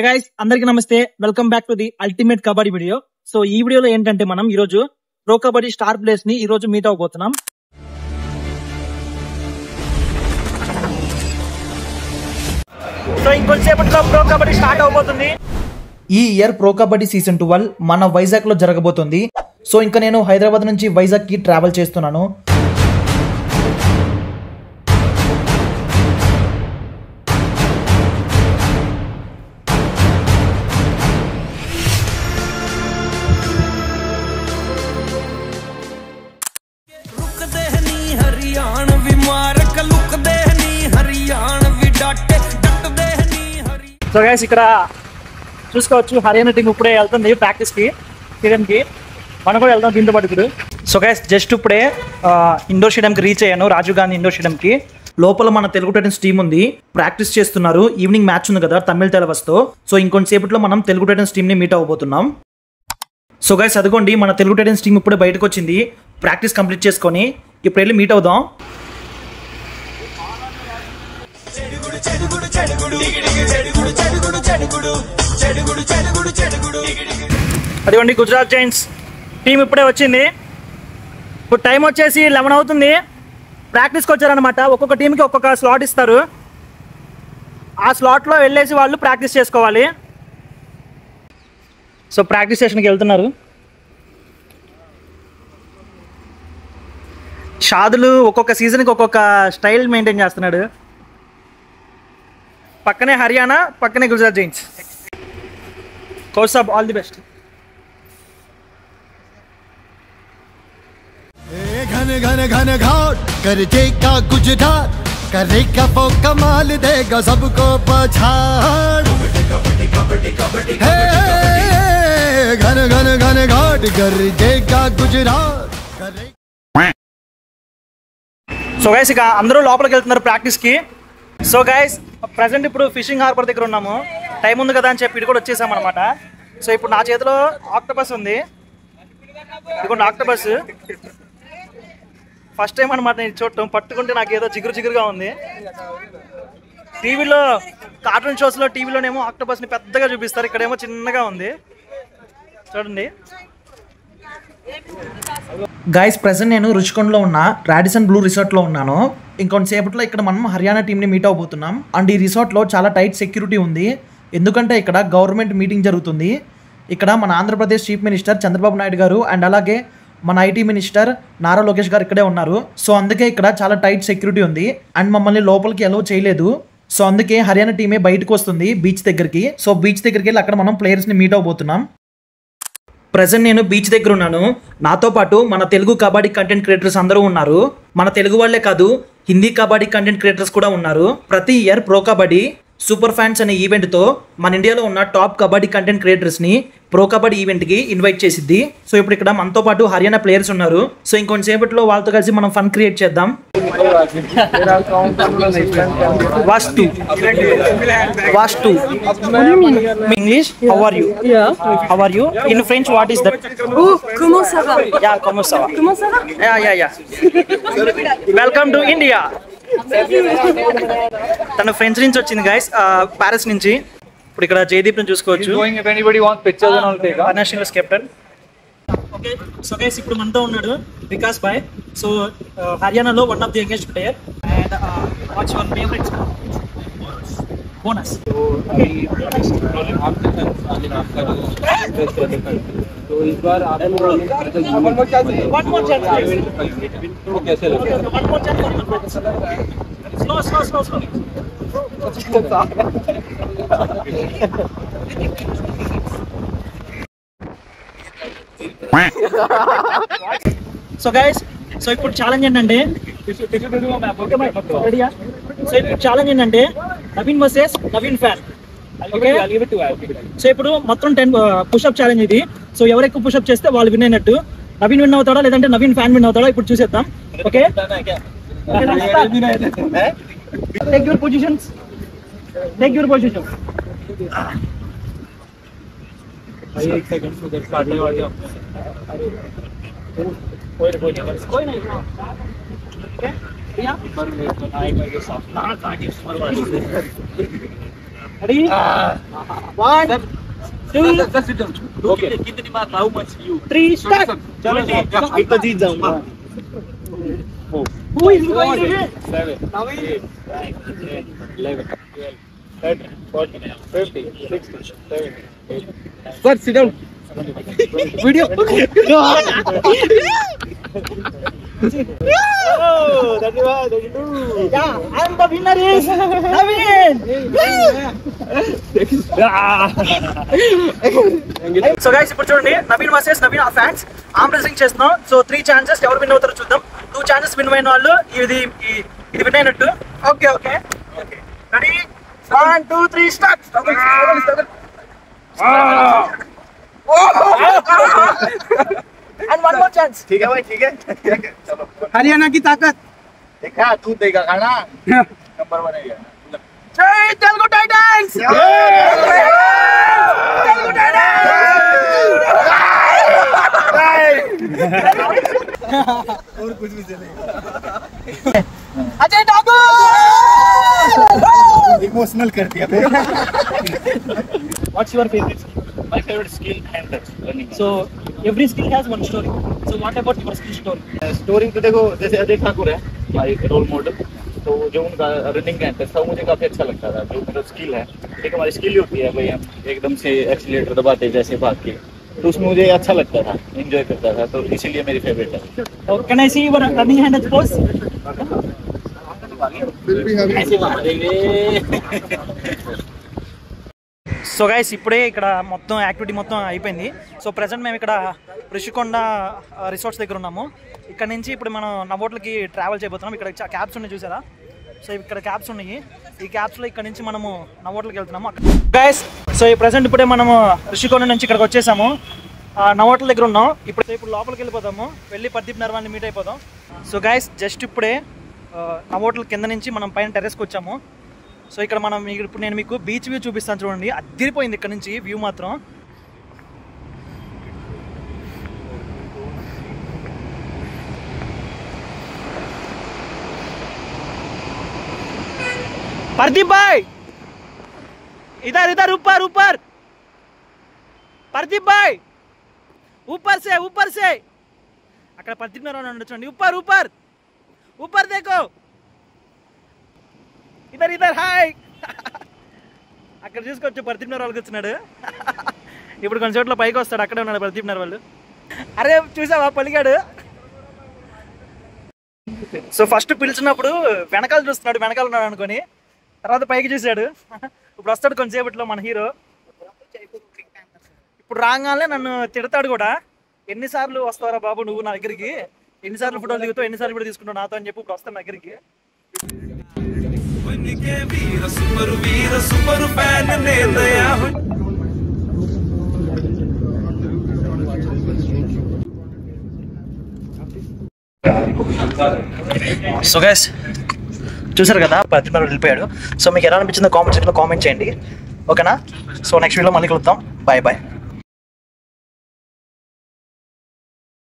Guys అందరికీ నమస్తే, welcome back to the ultimate kabaddi video. So ఈ వీడియోలో ఏంటంటే మనం ఈ రోజు ప్రో కబడ్డీ స్టార్ ప్లేయర్స్ ని ఈ రోజు మీట్ అవబోతున్నాం. సో ఇంకొంచెంసేపట్లో ప్రో కబడ్డీ స్టార్ట్ అవబోతుంది. ఈ ఇయర్ ప్రో కబడ్డీ సీజన్ 12 మన వైజాగ్ లో జరగబోతుంది. సో ఇంకా నేను హైదరాబాద్ నుంచి వైజాగ్ కి ట్రావెల్ చేస్తున్నాను. సో గైస్ ఇక్కడ చూసుకోవచ్చు, హర్యానా టీం ఇప్పుడే వెళ్తుంది ప్రాక్టీస్ కి, స్టేడియం కి. మనం కూడా వెళ్తాం దీంతో పాటు ఇప్పుడు. సో గైస్ జస్ట్ ఇప్పుడే ఇండోర్ స్టేడియం కి రీచ్ అయ్యాను, రాజీవ్ గాంధీ ఇండోర్ స్టేడియం కి. లోపల మన తెలుగు టైటన్స్ టీం ఉంది, ప్రాక్టీస్ చేస్తున్నారు. ఈవినింగ్ మ్యాచ్ ఉంది కదా తమిళ తెలవస్తో. సో ఇంకొంచెంసేపట్లో మనం తెలుగు టైటన్స్ టీం ని మీట్ అవ్వబోతున్నాం. సో గైస్ అదిగోండి, మన తెలుగు టైటన్స్ టీం ఇప్పుడే బయటకు వచ్చింది ప్రాక్టీస్ కంప్లీట్ చేసుకొని. ఇప్పుడు వెళ్ళి మీట్ అవుదాం. అదిగోండి గుజరాత్ జైంట్స్ టీం ఇప్పుడే వచ్చింది. ఇప్పుడు టైం వచ్చేసి 11 అవుతుంది. ప్రాక్టీస్కి వచ్చారనమాట. ఒక్కొక్క టీంకి ఒక్కొక్క స్లాట్ ఇస్తారు. ఆ స్లాట్లో వెళ్ళేసి వాళ్ళు ప్రాక్టీస్ చేసుకోవాలి. సో ప్రాక్టీస్ సెషన్కి వెళ్తున్నారు. షాదులు ఒక్కొక్క సీజన్కి ఒక్కొక్క స్టైల్ మెయింటైన్ చేస్తున్నాడు. పక్కనే హర్యానా, పక్కనే Gujarat Giants. Coach Saab all the best. घन घन घन घाट कर देगा गुजरात, करेगा वो कमाल, देगा सबको पछाड़. घन घन घन घाट कर देगा गुजरात. సో గైస్ ఇక అందరూ లోపలికి వెళ్తున్నారు ప్రాక్టీస్కి. సో గైస్ ప్రజెంట్ ఇప్పుడు ఫిషింగ్ హార్బర్ దగ్గర ఉన్నాము. టైం ఉంది కదా అని చెప్పి ఇటు కూడా వచ్చేసాం అనమాట. సో ఇప్పుడు నా చేతిలో ఆక్టోపస్ ఉంది. ఇదిగోండి ఆక్టోపస్. ఫస్ట్ టైం అనమాట నేను చూడటం. పట్టుకుంటే నాకు ఏదో జిగురుగా ఉంది. టీవీలో కార్టూన్ షోస్లో టీవీలోనేమో ఆక్టోపస్ని పెద్దగా చూపిస్తారు, ఇక్కడేమో చిన్నగా ఉంది. చూడండి గైస్ ప్రెసెంట్ నేను రుచికొండలో ఉన్న రాడిసన్ బ్లూ రిసార్ట్లో ఉన్నాను. ఇంకొంతసేపట్లో ఇక్కడ మనం హర్యానా టీంని మీట్ అవబోతున్నాం. అండ్ ఈ రిసార్ట్లో చాలా టైట్ సెక్యూరిటీ ఉంది, ఎందుకంటే ఇక్కడ గవర్నమెంట్ మీటింగ్ జరుగుతుంది. ఇక్కడ మన ఆంధ్రప్రదేశ్ చీఫ్ మినిస్టర్ చంద్రబాబు నాయుడు గారు అండ్ అలాగే మన ఐటీ మినిస్టర్ నారా లోకేష్ గారు ఇక్కడే ఉన్నారు. సో అందుకే ఇక్కడ చాలా టైట్ సెక్యూరిటీ ఉంది అండ్ మమ్మల్ని లోపలికి అలౌ చేయలేదు. సో అందుకే హర్యానా టీమే బయటకు వస్తుంది బీచ్ దగ్గరికి. సో బీచ్ దగ్గరికి వెళ్ళి అక్కడ మనం ప్లేయర్స్ని మీట్ అవబోతున్నాం. ప్రజెంట్ నేను బీచ్ దగ్గర ఉన్నాను. నాతో పాటు మన తెలుగు కబడ్డీ కంటెంట్ క్రియేటర్స్ అందరూ ఉన్నారు. మన తెలుగు వాళ్ళే కాదు, హిందీ కబడ్డీ కంటెంట్ క్రియేటర్స్ కూడా ఉన్నారు. ప్రతి year pro kabaddi super fans అనే ఈవెంట్తో మన ఇండియాలో ఉన్న టాప్ కబడ్డీ కంటెంట్ క్రియేటర్స్ని ప్రో కబడ్డీ ఈవెంట్కి ఇన్వైట్ చేసిద్ది. సో ఇప్పుడు ఇక్కడ మనతో పాటు హర్యానా ప్లేయర్స్ ఉన్నారు. సో ఇంకొంచెంసేపట్లో వాళ్ళతో కలిసి మనం ఫన్ క్రియేట్ చేద్దాం. వాస్తు English how are you? How are you in French what is that? Comment ça va? Yeah comment ça va? Comment ça va? Yeah welcome to India. తను ఫ్రెంచ్ నుంచి వచ్చింది గైస్, ప్యారిస్ నుంచి. ఇప్పుడు ఇక్కడ జయదీప్ ని చూసుకోవచ్చు. National captain. Okay so guys ఇప్పుడు మనతో ఉన్నాడు వికాస్ భాయ్. సో హర్యానాలో one of the youngest player. And what's your favourite bonus? तो इस बार आपको one more chance तो कैसे लगता है? one more chance. slow so guys so ఇప్పుడు ఛాలెంజ్ ఏంటంటే సో ఇప్పుడు ఛాలెంజ్ ఏంటంటే Naveen versus Naveen fan. So ఇప్పుడు మొత్తం 10 పుషప్ ఛాలెంజ్ ఇది. సో ఎవరు ఎక్కువ పుషప్ చేస్తే వాళ్ళు విన్ అయినట్టు. నవీన్ విన్ అవుతాడా లేదంటే నవీన్ ఫ్యాన్ విన్ అవుతాడా ఇప్పుడు చూసేద్దాం. Okay take your positions. एक सेकंड उधर काटने वाले कोई नहीं. ओके पर मेरे को आई मेरे साथ ना काटी Ready? 1, 2, Okay. कितनी बार how much you? 3, start. चलो इतना जीत जाऊंगा. Who is going to win? 7, 8, 9, 10, 11, 12, 13, 14, 15, 16, 17, 18. Sir, sit down. Video. Oh, 31, 32. Yeah, and the winner is Naveen. So guys ఇప్పుడు చూడండి నవీన్ వర్సెస్ నవీన్ ఆ ఫ్యాన్స్ ఆర్మ్ రెస్లింగ్ చేస్తున్నాం. సో 3 ఛాన్సెస్ ఎవరు విన్ అవుతారో చూద్దాం. 2 ఛాన్సెస్ విన్ అయిన వాళ్ళు ఇది విన్ అయినట్టు. Okay okay okay ready 1 2 3 start. And one more chance. ठीक है भाई ठीक है चलो हरियाणा की ताकत. देखा तू देगा खाना नंबर बनेगा Jai Telugu Titans! Telugu Titans! और कुछ भी चलेगा Ajay Thakur! इमोशनल कर दिया What's your favorite skill? My favorite skill, hand touch, running. So every skill has one story. So what about your skill story? Story तो देखो जैसे अजय ठाकुर है हमारे रोल मॉडल, तो जो उनका रनिंग का था मुझे काफी अच्छा लगता था. जो मेरा स्किल है, एक हमारी स्किल होती है भाई, हम एकदम से एक्सीलेटर दबाते जैसे भाग के, तो उसमें मुझे अच्छा लगता था, एंजॉय करता था, तो इसीलिए मेरी फेवरेट है. Oh, can I see your running hand pose? ऐसे मारेंगे. సో గైస్ ఇప్పుడే ఇక్కడ మొత్తం యాక్టివిటీ మొత్తం అయిపోయింది. సో ప్రజెంట్ మేము ఇక్కడ ఋషికొండ రిసార్ట్స్ దగ్గర ఉన్నాము. ఇక్కడ నుంచి ఇప్పుడు మనం నవోట్లకి ట్రావెల్ చేయబోతున్నాం. ఇక్కడ క్యాబ్స్ ఉన్నాయి చూసారా? సో ఇక్కడ క్యాబ్స్ ఉన్నాయి. ఈ క్యాబ్స్లో ఇక్కడ నుంచి మనము నవోట్లకి వెళ్తున్నాము. గైస్ సో ఈ ప్రజెంట్ ఇప్పుడే మనము ఋషికొండ నుంచి ఇక్కడికి వచ్చేసాము. నవోట్ల దగ్గర ఉన్నాం. ఇప్పుడు లోపలికి వెళ్ళిపోతాము. వెళ్ళి ప్రదీప్ నర్వాల్ని మీట్ అయిపోతాం. సో గైస్ జస్ట్ ఇప్పుడే నవోట్ల కింద నుంచి మనం పైన టెర్రస్కి వచ్చాము. సో ఇక్కడ మనం ఇప్పుడు నేను మీకు బీచ్ వ్యూ చూపిస్తాను చూడండి. అదిరిపోయింది ఇక్కడ నుంచి వ్యూ మాత్రం. प्रदीप भाई इधर इधर ऊपर ऊपर प्रदीप भाई ऊपर से अక్కడ प्रदीप नारायण ఉండొచ్చండి. ऊपर ऊपर ऊपर देखो इधर इधर हाय అక్కడ చూసుకోవచ్చు ప్రదీప్ నర్వాల్ కూర్చున్నాడు. ఇప్పుడు కొంచెం చోట్ల పైకి వస్తాడు. అక్కడే ఉన్నాడు ప్రదీప్ నర్వాల్. అరే చూసావా పలిగాడు. సో ఫస్ట్ పిలిచినప్పుడు వెనకాల చూస్తున్నాడు, వెనకాల ఉన్నాడు అనుకొని. తర్వాత పైకి చూశాడు. ఇప్పుడు వస్తాడు కొంచెంసేపట్లో మన హీరో. ఇప్పుడు రాగానే నన్ను తిడతాడు కూడా. ఎన్నిసార్లు వస్తావరా బాబు నువ్వు నా దగ్గరికి, ఎన్నిసార్లు ఫోటోలు దిగుతావు, ఎన్నిసార్లు కూడా తీసుకుంటావు నాతో అని చెప్పి ఇప్పుడు వస్తాను నా దగ్గరికి. సో గైస్ చూసారు కదా ప్రదీప్ నర్వాల్ వెళ్ళిపోయాడు. సో మీకు ఎలా అనిపించిందో కామెంట్ సెక్షన్లో కామెంట్ చేయండి. ఓకేనా? సో నెక్స్ట్ వీడియోలో మళ్ళీ కలుద్దాం. Bye bye.